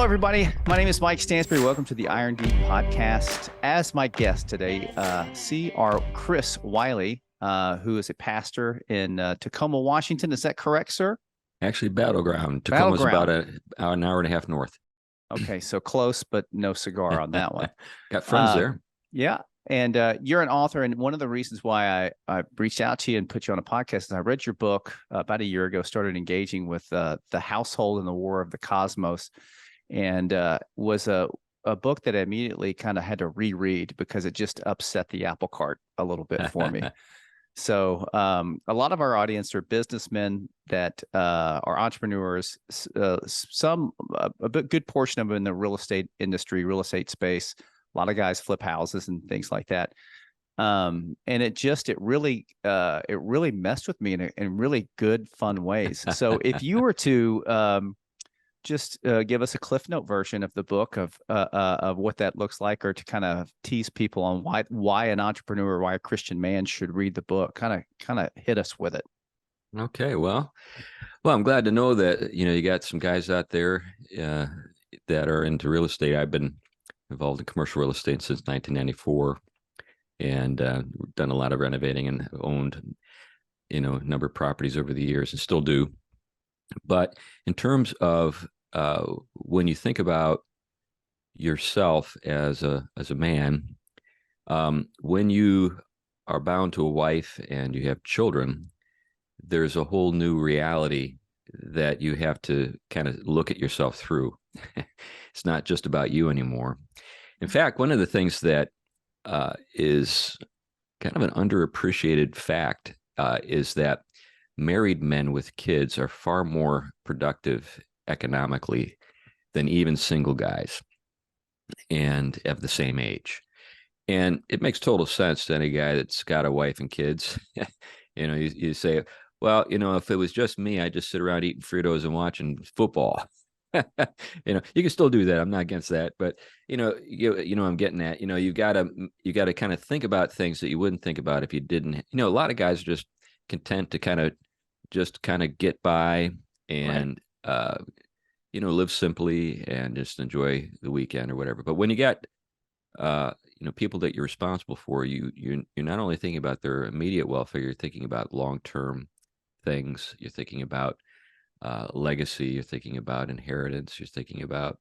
Hello, everybody. My name is Mike Stansbury. Welcome to the Iron Deep Podcast. As my guest today, our Chris Wiley, who is a pastor in Tacoma, Washington. Is that correct, sir? Actually, Battleground. Tacoma's about an hour and a half north. Okay, so close, but no cigar on that one. Got friends there. Yeah. And you're an author. And one of the reasons why I reached out to you and put you on a podcast is I read your book about a year ago, started engaging with the household and the war of the cosmos, and was a book that I immediately kind of had to reread because it just upset the apple cart a little bit for me. So a lot of our audience are businessmen that are entrepreneurs, a good portion of them in the real estate industry, real estate space. A lot of guys flip houses and things like that. And it really messed with me in really good, fun ways. So if you were to just give us a Cliff Note version of the book of what that looks like, or to kind of tease people on why an entrepreneur, why a Christian man should read the book, kind of hit us with it. Okay, well, I'm glad to know that you got some guys out there that are into real estate. I've been involved in commercial real estate since 1994, and done a lot of renovating and owned a number of properties over the years, and still do. But in terms of when you think about yourself as a man, when you are bound to a wife and you have children, there's a whole new reality that you have to kind of look at yourself through. It's not just about you anymore. In fact, one of the things that is kind of an underappreciated fact is that married men with kids are far more productive economically than even single guys, and of the same age. And it makes total sense to any guy that's got a wife and kids. You say, well, if it was just me, I'd just sit around eating Fritos and watching football. You can still do that. I'm not against that, but I'm getting at, you gotta kind of think about things that you wouldn't think about if you didn't. A lot of guys are just content to kind of get by and right. Live simply and just enjoy the weekend or whatever. But when you got people that you're responsible for, you're not only thinking about their immediate welfare, you're thinking about long-term things. You're thinking about legacy. You're thinking about inheritance. You're thinking about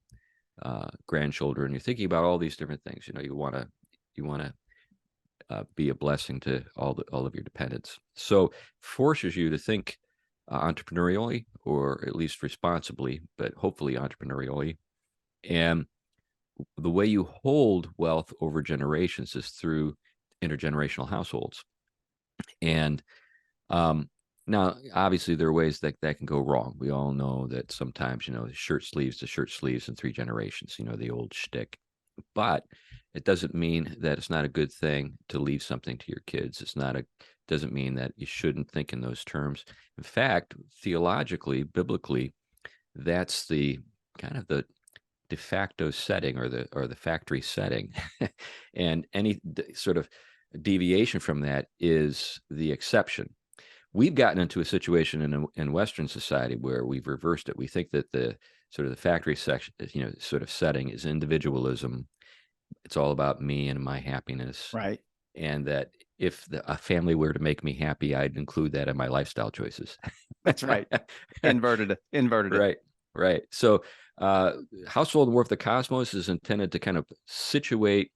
grandchildren. You're thinking about all these different things. You want to be a blessing to all of your dependents. So forces you to think entrepreneurially, or at least responsibly, but hopefully entrepreneurially. And the way you hold wealth over generations is through intergenerational households. And now, obviously, there are ways that can go wrong. We all know that sometimes, shirt sleeves to shirt sleeves in 3 generations, the old shtick. But it doesn't mean that it's not a good thing to leave something to your kids. Doesn't mean that you shouldn't think in those terms. In fact, theologically, biblically, that's the kind of the de facto setting, or the factory setting. And any sort of deviation from that is the exception. We've gotten into a situation in Western society where we've reversed it. We think that the sort of the factory section, sort of setting is individualism. It's all about me and my happiness. Right. And that if a family were to make me happy, I'd include that in my lifestyle choices. That's right. Inverted it. Right. So Household and War of the Cosmos is intended to kind of situate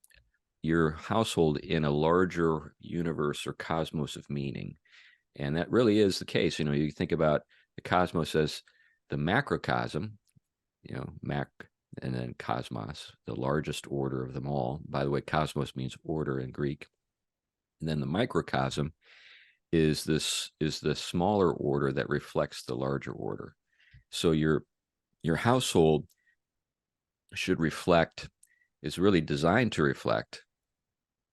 your household in a larger universe or cosmos of meaning. And that really is the case. You think about the cosmos as the macrocosm, mac, and then cosmos, the largest order of them all. By the way, cosmos means order in Greek. And then the microcosm is the smaller order that reflects the larger order. So your household is really designed to reflect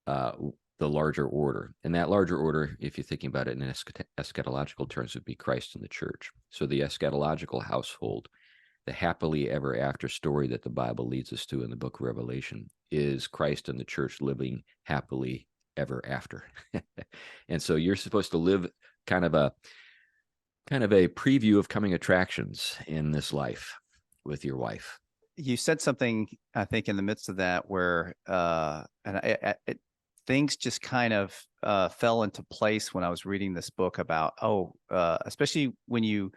the larger order. And that larger order, if you're thinking about it in eschatological terms, would be Christ and the church. So the eschatological household, the happily ever after story that the Bible leads us to in the book of Revelation, is Christ and the church living happily ever after. And so you're supposed to live kind of a preview of coming attractions in this life with your wife. you said something, I think, in the midst of that where things just kind of fell into place when I was reading this book about, especially when you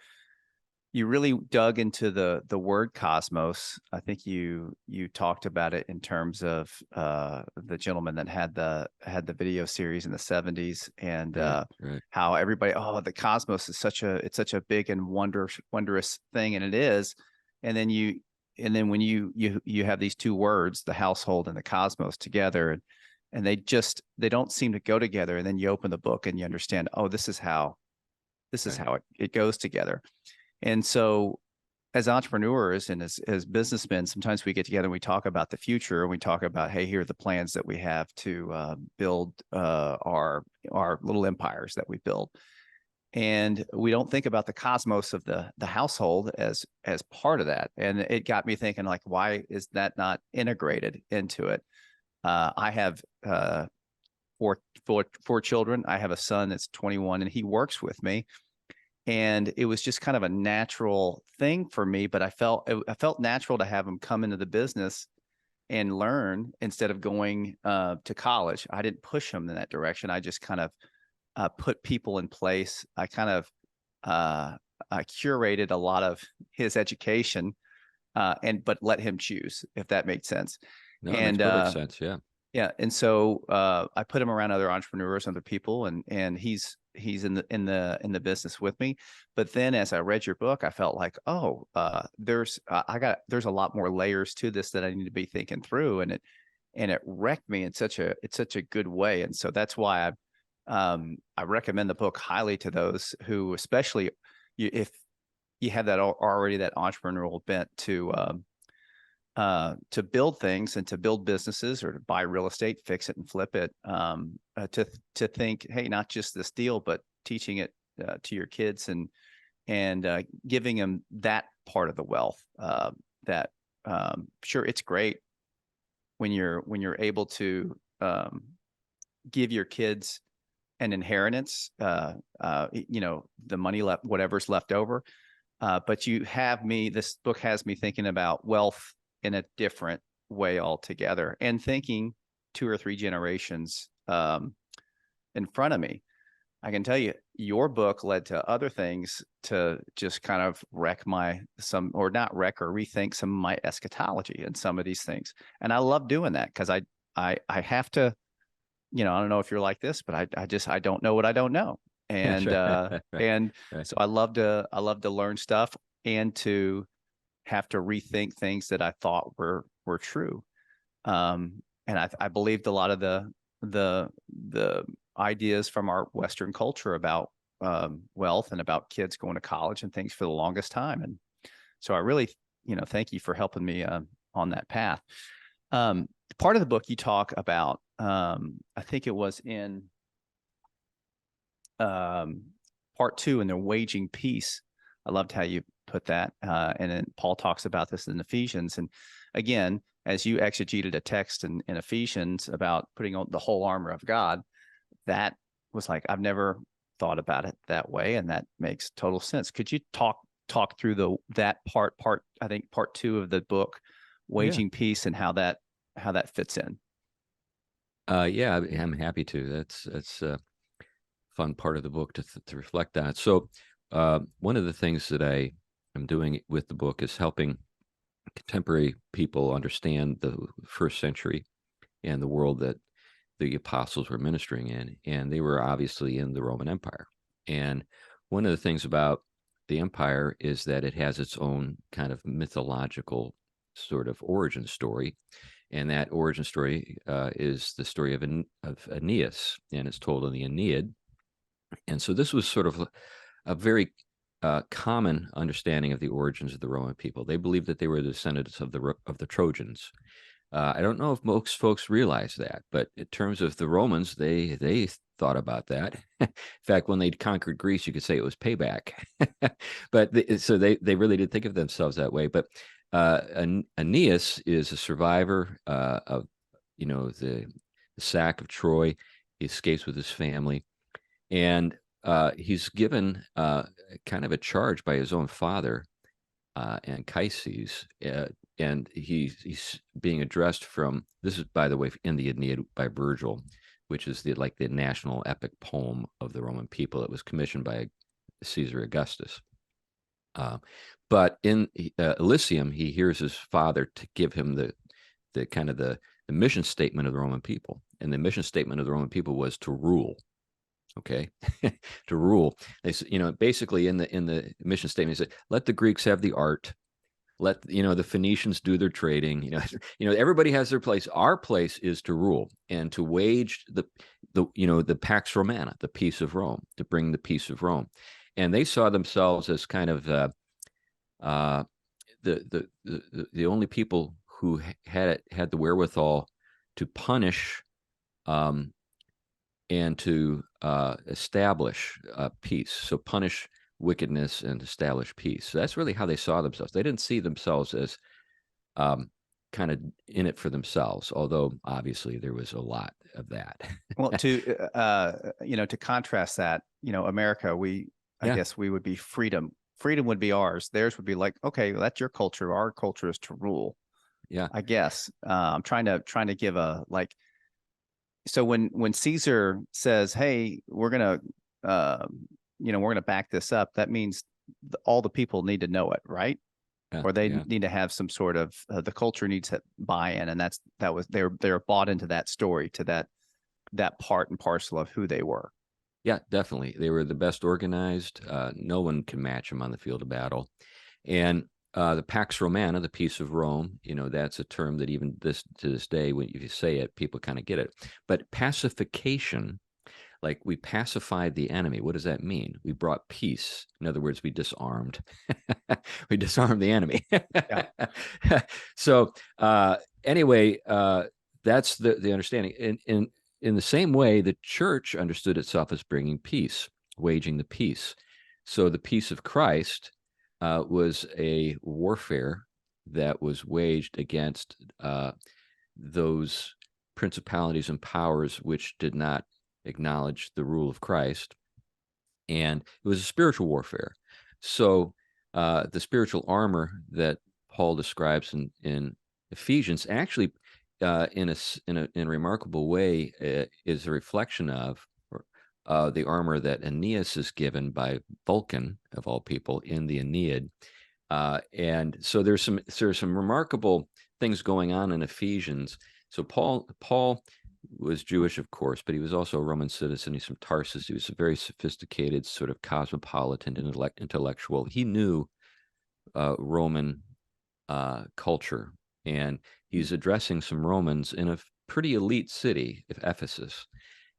really dug into the word cosmos. I think you talked about it in terms of the gentleman that had the video series in the 70s, and right. how everybody, the cosmos is such a big and wondrous thing, and it is. And then when you have these two words, the household and the cosmos, together, and they don't seem to go together. And then you open the book and you understand, this is how it goes together. And so as entrepreneurs and as businessmen, sometimes we get together and we talk about the future, and we talk about, hey, here are the plans that we have to build our little empires that we build. And we don't think about the cosmos of the household as part of that. And it got me thinking, like, why is that not integrated into it? I have four children. I have a son that's 21, and he works with me. And it was just kind of a natural thing for me, but I felt natural to have him come into the business and learn instead of going to college. I didn't push him in that direction. I just kind of put people in place. I kind of I curated a lot of his education, but let him choose, if that made sense. No, it makes perfect sense. Yeah. Yeah. And so I put him around other entrepreneurs, other people, and he's in the business with me. But then as I read your book, I felt like, there's a lot more layers to this that I need to be thinking through. And it wrecked me in such a good way. And so that's why I recommend the book highly to those who, especially if you have that already, that entrepreneurial bent to build things and to build businesses, or to buy real estate, fix it and flip it, to think, hey, not just this deal, but teaching it to your kids, and giving them that part of the wealth. That sure, it's great when you're able to give your kids an inheritance, the money left, whatever's left over. But this book has me thinking about wealth in a different way altogether, and thinking 2 or 3 generations in front of me. I can tell you, your book led to other things to just kind of rethink some of my eschatology and some of these things. And I love doing that, because I have to, I don't know if you're like this, but I don't know what I don't know. And and so I love to learn stuff, and to have to rethink things that I thought were true. And I believed a lot of the ideas from our Western culture about wealth and about kids going to college and things for the longest time. And so I really, thank you for helping me on that path. Part of the book you talk about, I think it was in part 2, in the waging peace. I loved how you put that. And then Paul talks about this in Ephesians. And again, as you exegeted a text in Ephesians about putting on the whole armor of God, that was like, I've never thought about it that way. And that makes total sense. Could you talk through that part, I think part 2 of the book, Waging Peace, and how that fits in? Yeah, I'm happy to. That's a fun part of the book to reflect on. So one of the things that I am doing with the book is helping contemporary people understand the first century and the world that the apostles were ministering in. And they were obviously in the Roman Empire. And one of the things about the empire is that it has its own kind of mythological sort of origin story. And that origin story is the story of Aeneas, and it's told in the Aeneid. And so this was sort of a very common understanding of the origins of the Roman people. They believed that they were the descendants of the Trojans. I don't know if most folks realize that, but in terms of the Romans, they thought about that. In fact, when they conquered Greece, you could say it was payback. But so they really did think of themselves that way. But Aeneas is a survivor of the sack of Troy. He escapes with his family, and he's given kind of a charge by his own father Anchises, and he's being addressed from, this is, by the way, in the Aeneid by Virgil, which is the national epic poem of the Roman people. It was commissioned by Caesar Augustus. But in Elysium, he hears his father to give him the kind of the mission statement of the Roman people, and the mission statement of the Roman people was to rule. Okay, to rule. They, basically in the mission statement, he said, "Let the Greeks have the art. Let the Phoenicians do their trading. Everybody has their place. Our place is to rule and to wage the Pax Romana, the peace of Rome, to bring the peace of Rome." And they saw themselves as kind of the only people who had the wherewithal to punish and to establish peace. So punish wickedness and establish peace. So that's really how they saw themselves. They didn't see themselves as kind of in it for themselves, although obviously there was a lot of that. Well, to contrast that, America, I guess we would be freedom. Freedom would be ours. Theirs would be like, okay, well, that's your culture. Our culture is to rule. Yeah, I guess. I'm trying to give a like. So when Caesar says, "Hey, we're gonna back this up," that means all the people need to know it, right? yeah, Or they yeah. need to have some sort of the culture needs to buy in, and they're bought into that story, to that part and parcel of who they were. Yeah, definitely. They were the best organized. No one can match them on the field of battle. And the Pax Romana, the peace of Rome, that's a term that even to this day, if you say it, people kind of get it. But pacification, like we pacified the enemy. What does that mean? We brought peace. In other words, we disarmed. We disarmed the enemy. So anyway, that's the understanding. In the same way, the church understood itself as bringing peace, waging the peace. So the peace of Christ was a warfare that was waged against those principalities and powers which did not acknowledge the rule of Christ. And it was a spiritual warfare. So the spiritual armor that Paul describes in Ephesians actually in a remarkable way is a reflection of the armor that Aeneas is given by Vulcan, of all people, in the Aeneid. And so there's some remarkable things going on in Ephesians. So Paul was Jewish, of course, but he was also a Roman citizen. He's from Tarsus. He was a very sophisticated, sort of cosmopolitan intellectual. He knew Roman culture, and he's addressing some Romans in a pretty elite city, Ephesus,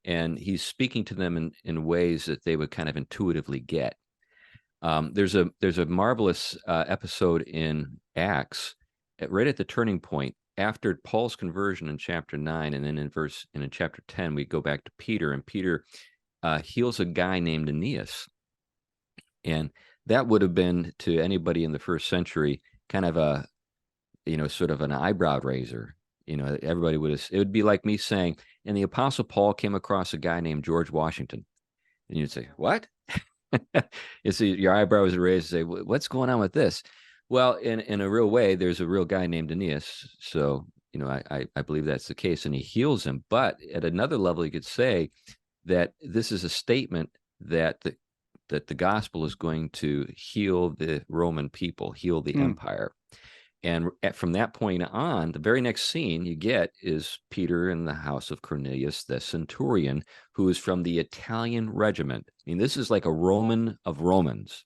and he's speaking to them in ways that they would kind of intuitively get. There's a marvelous episode in Acts, right at the turning point after Paul's conversion in chapter 9, and then in chapter 10 we go back to Peter, and Peter heals a guy named Aeneas, and that would have been, to anybody in the first century, kind of a sort of an eyebrow raiser. Everybody it would be like me saying, and the Apostle Paul came across a guy named George Washington, and you'd say, what? You see, your eyebrows are raised and say, what's going on with this? Well, in a real way, there's a real guy named Aeneas. So, I believe that's the case, and he heals him. But at another level, you could say that this is a statement that the gospel is going to heal the Roman people, heal the empire. And from that point on, the very next scene you get is Peter in the house of Cornelius, the centurion, who is from the Italian regiment. I mean, this is like a Roman of Romans,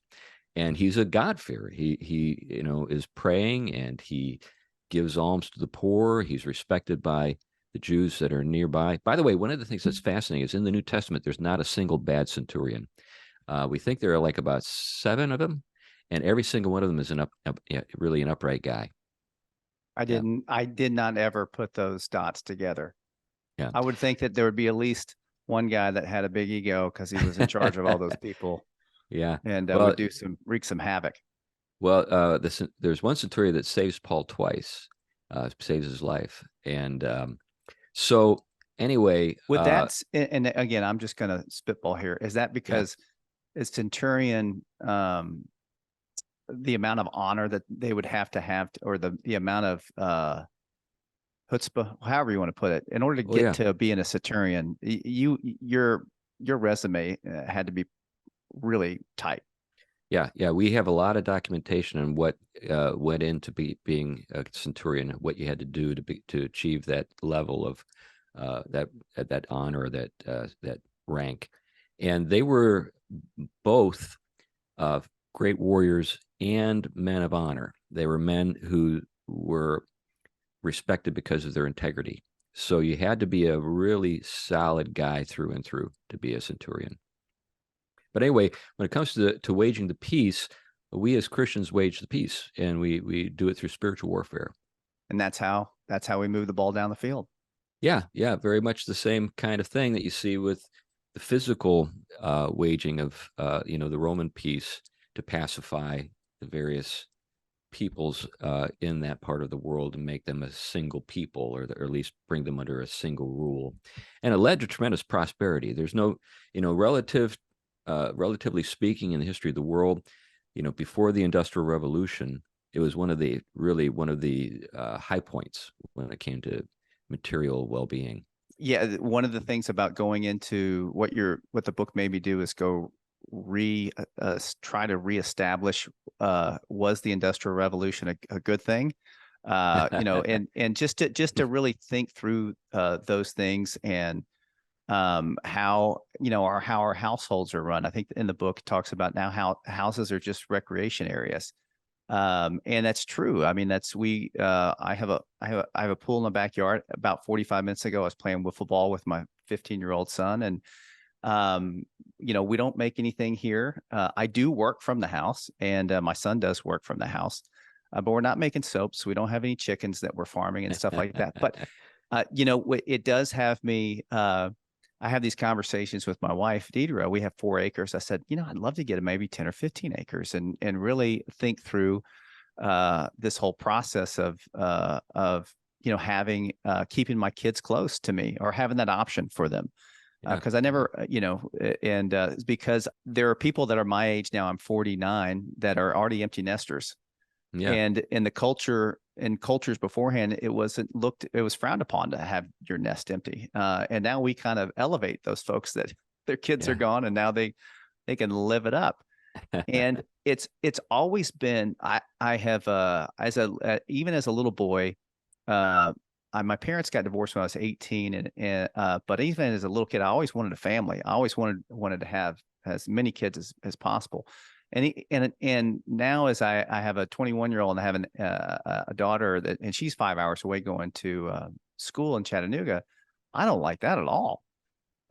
and he's a God-fearer. He is praying, and he gives alms to the poor. He's respected by the Jews that are nearby. By the way, one of the things that's fascinating is in the New Testament, there's not a single bad centurion. We think there are like about 7 of them, and every single one of them is really an upright guy. I did not ever put those dots together. Yeah. I would think that there would be at least one guy that had a big ego because he was in charge of all those people. Yeah. And would wreak some havoc. Well, there's one centurion that saves Paul twice, saves his life. And so anyway. And again, I'm just going to spitball here. Is that because a centurion the amount of honor that they would have, or the amount of chutzpah, however you want to put it, in order to Oh yeah. get to being a centurion. Your resume had to be really tight. Yeah, yeah, we have a lot of documentation on what went into being a centurion, what you had to do to achieve that level of that honor, that rank, and they were both great warriors and men of honor. They were men who were respected because of their integrity. So you had to be a really solid guy through and through to be a centurion. But anyway, when it comes to waging the peace, we as Christians wage the peace, and we do it through spiritual warfare. And that's how we move the ball down the field. Yeah, yeah, very much the same kind of thing that you see with the physical waging of the Roman peace to pacify the various peoples in that part of the world and make them a single people, or at least bring them under a single rule. And it led to tremendous prosperity. There's no, relatively speaking, in the history of the world, before the Industrial Revolution, it was one of the high points when it came to material well-being. Yeah, one of the things about going into what the book made me do is go try to reestablish, was the Industrial Revolution a good thing? And just to really think through those things, and how our households are run. I think in the book it talks about now how houses are just recreation areas. And that's true. I mean, I have a pool in the backyard. About 45 minutes ago, I was playing wiffle ball with my 15-year-old son, and we don't make anything here. I do work from the house, and my son does work from the house, but we're not making soaps. We don't have any chickens that we're farming and stuff like that. But it does have me. I have these conversations with my wife, Deidre. We have 4 acres. I said, I'd love to get maybe 10 or 15 acres and really think through this whole process of having keeping my kids close to me, or having that option for them. Because I never, because there are people that are my age now, I'm 49, that are already empty nesters. Yeah. And in the cultures beforehand, it was frowned upon to have your nest empty. And now we kind of elevate those folks that their kids are gone, and now they can live it up. And it's always been, I have even as a little boy, my parents got divorced when I was 18, but even as a little kid, I always wanted a family. I always wanted to have as many kids as possible. And now, as I have a 21-year-old, and I have a daughter and she's 5 hours away going to school in Chattanooga, I don't like that at all.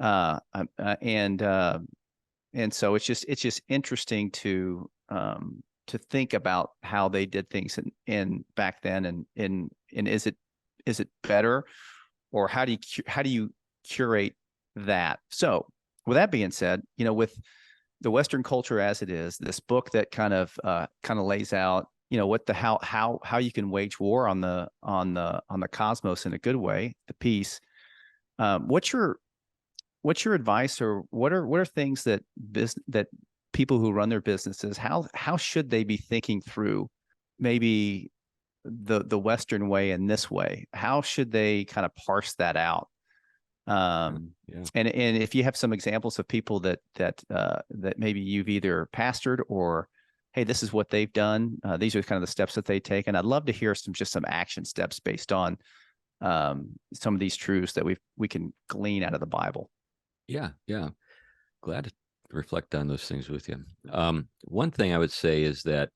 And so it's just interesting to think about how they did things in back then, and is it better, or how do you curate that? So with that being said, with the Western culture as it is, this book that kind of lays out, how you can wage war on the cosmos in a good way, the peace. What's your advice, or what are things that people who run their businesses, how should they be thinking through maybe the Western way and this way? How should they kind of parse that out? And if you have some examples of people that maybe you've either pastored, or, hey, this is what they've done, these are kind of the steps that they take, and I'd love to hear some action steps based on some of these truths that we can glean out of the Bible. Yeah, glad to reflect on those things with you. One thing I would say is that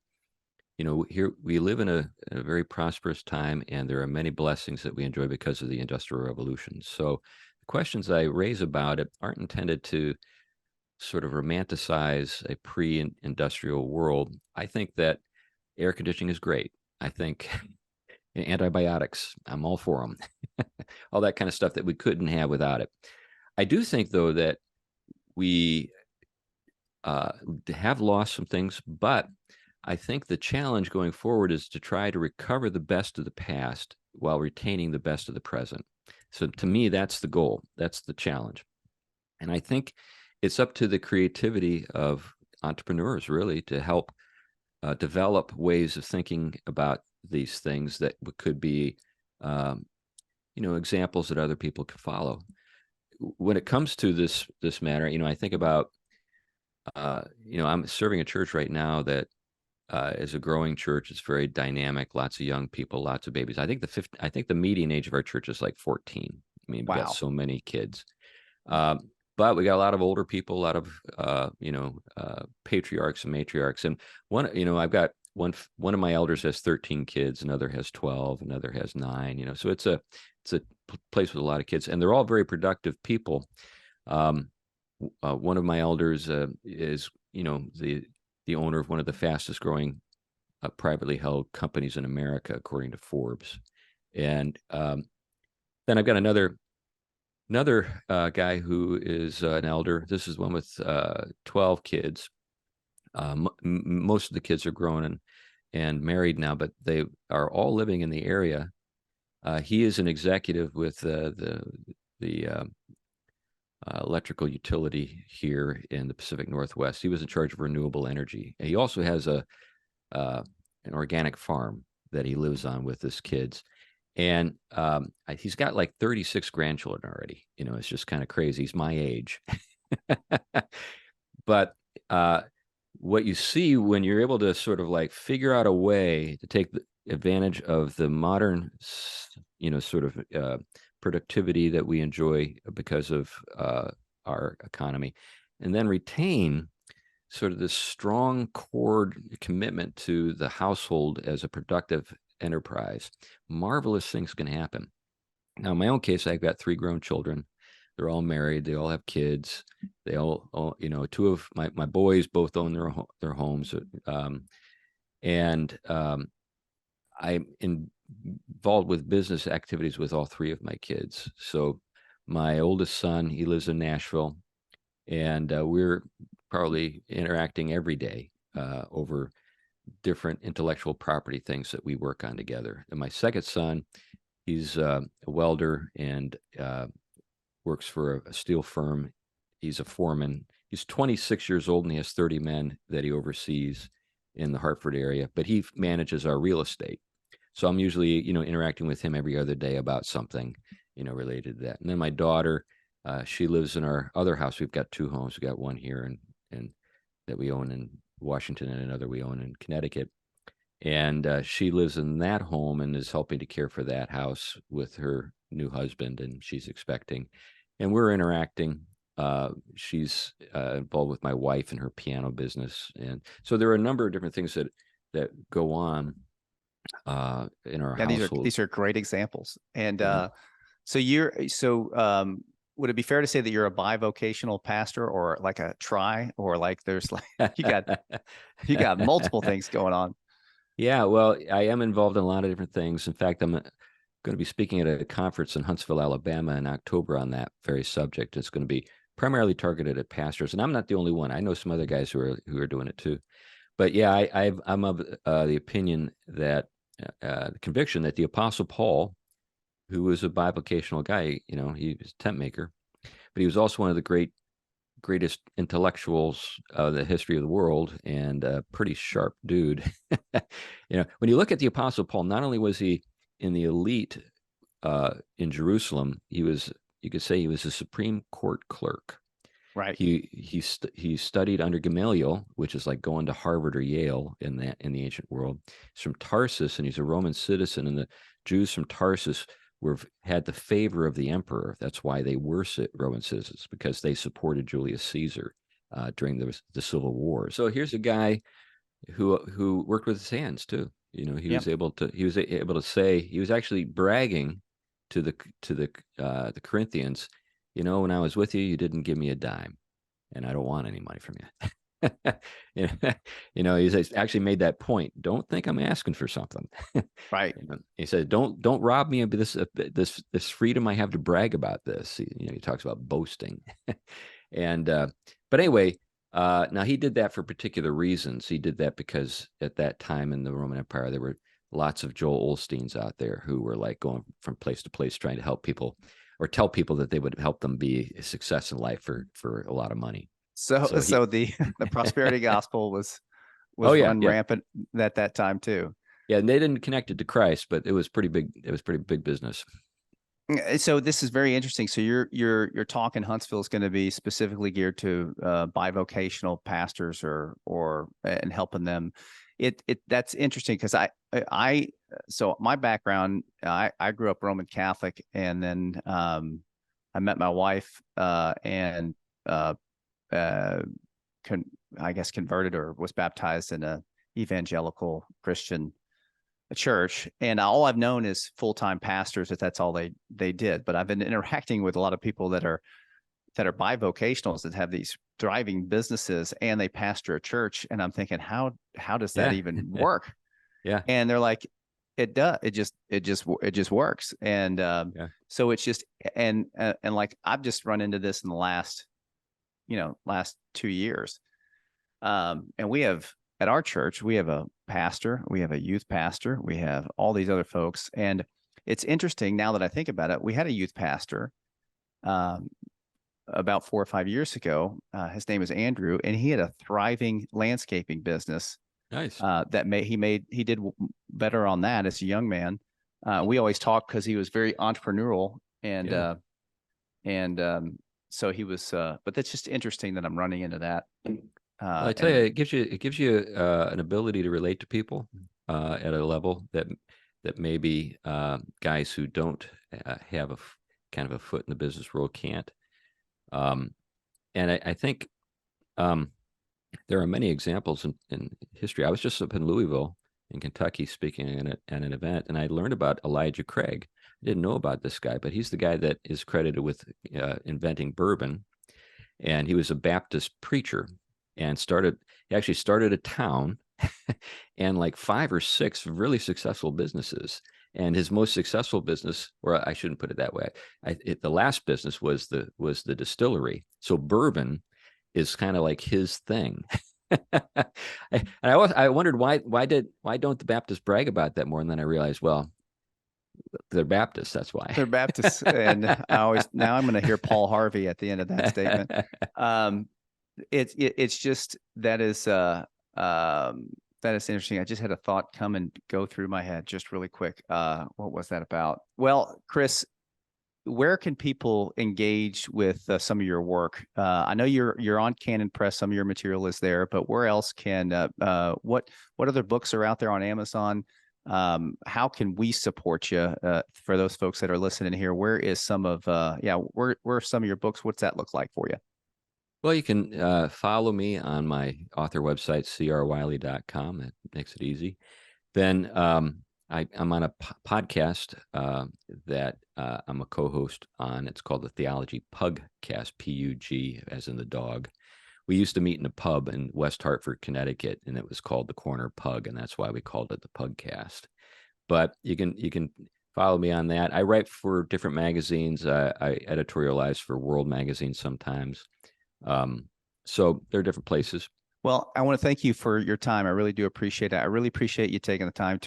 here we live in a very prosperous time, and there are many blessings that we enjoy because of the Industrial Revolution. So questions I raise about it aren't intended to sort of romanticize a pre-industrial world. I think that air conditioning is great. I think antibiotics, I'm all for them. All that kind of stuff that we couldn't have without it. I do think, though, that we have lost some things, but I think the challenge going forward is to try to recover the best of the past while retaining the best of the present. So to me, that's the goal. That's the challenge. And I think it's up to the creativity of entrepreneurs, really, to help develop ways of thinking about these things that could be, examples that other people could follow. When it comes to this matter, I think about, I'm serving a church right now that is a growing church. It's very dynamic, lots of young people, lots of babies. I think the median age of our church is like 14. I mean, we got Wow. so many kids. But we got a lot of older people, a lot of patriarchs and matriarchs. And I've got one of my elders has 13 kids, another has 12, another has 9. So it's a place with a lot of kids, and they're all very productive people. One of my elders is the owner of one of the fastest growing privately held companies in America, according to Forbes. And then I've got another guy who is an elder. This is one with 12 kids. Most of the kids are grown and married now, but they are all living in the area. He is an executive with the electrical utility here in the Pacific Northwest. He was in charge of renewable energy. And he also has an organic farm that he lives on with his kids. And he's got like 36 grandchildren already. It's just kind of crazy. He's my age. But what you see when you're able to sort of like figure out a way to take advantage of the modern, sort of productivity that we enjoy because of our economy, and then retain sort of this strong core commitment to the household as a productive enterprise, marvelous things can happen. Now, in my own case, I've got 3 grown children. They're all married. They all have kids. They all 2 of my boys both own their homes. And I'm involved with business activities with all 3 of my kids. So my oldest son, he lives in Nashville, and we're probably interacting every day over different intellectual property things that we work on together. And my second son, he's a welder and works for a steel firm. He's a foreman. He's 26 years old and he has 30 men that he oversees in the Hartford area, but he manages our real estate. So I'm usually, interacting with him every other day about something, related to that. And then my daughter, she lives in our other house. We've got 2 homes. We've got one here and that we own in Washington and another we own in Connecticut. And she lives in that home and is helping to care for that house with her new husband, and she's expecting. And we're interacting. She's involved with my wife in her piano business. And so there are a number of different things that go on in our household. These are great examples. And Yeah. Would it be fair to say that you're a bivocational pastor, or like a or like there's like you got multiple things going on? Yeah, well, I am involved in a lot of different things. In fact, I'm going to be speaking at a conference in Huntsville, Alabama in October on that very subject. It's going to be primarily targeted at pastors, and I'm not the only one. I know some other guys who are doing it too. But yeah, I'm of the opinion that the conviction that the Apostle Paul, who was a bivocational guy, he was a tent maker, but he was also one of the greatest intellectuals of the history of the world, and a pretty sharp dude. When you look at the Apostle Paul, not only was he in the elite in Jerusalem, you could say he was a Supreme Court clerk. Right. He studied under Gamaliel, which is like going to Harvard or Yale in the ancient world. He's from Tarsus, and he's a Roman citizen, and the Jews from Tarsus had the favor of the emperor. That's why they were Roman citizens, because they supported Julius Caesar during the Civil War. So here's a guy who worked with his hands too. He was able to say, he was actually bragging to the Corinthians, when I was with you, you didn't give me a dime, and I don't want any money from you. He's actually made that point. Don't think I'm asking for something. Right. He said, don't rob me of this freedom I have to brag about this. He talks about boasting. And but anyway, now he did that for particular reasons. He did that because at that time in the Roman Empire, there were lots of Joel Osteens out there who were like going from place to place trying to help people, or tell people that they would help them be a success in life for a lot of money. So the prosperity gospel was run rampant at that time too. Yeah, and they didn't connect it to Christ, but it was pretty big. It was pretty big business. So this is very interesting. So your talk in Huntsville is going to be specifically geared to bivocational pastors or and helping them. That's interesting because so my background, I grew up Roman Catholic, and then I met my wife and I guess converted or was baptized in a evangelical Christian church, and all I've known is full-time pastors, if that's all they did. But I've been interacting with a lot of people that are bivocationals, that have these thriving businesses and they pastor a church, and I'm thinking, how does that even work? Yeah. And they're like, it does. It just works. And so it's just and like I've just run into this in the last 2 years. And we have, at our church, we have a pastor, we have a youth pastor, we have all these other folks. And it's interesting now that I think about it, we had a youth pastor about 4 or 5 years ago. His name is Andrew, and he had a thriving landscaping business. Nice. He did better on that as a young man. We always talked because he was very entrepreneurial, and so he was. But that's just interesting that I'm running into that. Well, I tell you, it gives you an ability to relate to people at a level that maybe guys who don't have a kind of a foot in the business world can't. And I think there are many examples in history. I was just up in Louisville, in Kentucky, speaking at an event, and I learned about Elijah Craig. I didn't know about this guy, but he's the guy that is credited with inventing bourbon, and he was a Baptist preacher. And he actually started a town and like 5 or 6 really successful businesses. And his most successful business, or I shouldn't put it that way, the last business was the distillery. So bourbon is kind of like his thing. I wondered why don't the Baptists brag about that more? And then I realized, well, they're Baptists. That's why they're Baptists. And now I'm going to hear Paul Harvey at the end of that statement. It's just that is interesting. I just had a thought come and go through my head just really quick. What was that about? Well, Chris, where can people engage with some of your work? I know you're on Canon Press. Some of your material is there, but where else can what other books are out there on Amazon? How can we support you? For those folks that are listening here, where is some of where are some of your books? What's that look like for you? Well, you can follow me on my author website, crwiley.com. That makes it easy. Then I'm on a podcast that I'm a co-host on. It's called the Theology Pugcast, P-U-G, as in the dog. We used to meet in a pub in West Hartford, Connecticut, and it was called the Corner Pug, and that's why we called it the Pugcast. But you can follow me on that. I write for different magazines. I editorialize for World Magazine sometimes. So there are different places. Well, I want to thank you for your time. I really do appreciate it. I really appreciate you taking the time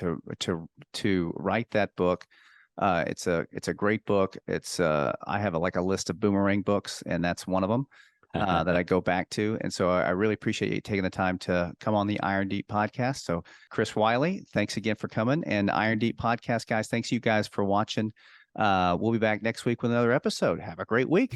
to write that book. It's a great book. It's I have a list of boomerang books, and that's one of them that I go back to. And so I really appreciate you taking the time to come on the Iron Deep podcast. So Chris Wiley, thanks again for coming. And Iron Deep podcast, guys, thanks you guys for watching. We'll be back next week with another episode. Have a great week.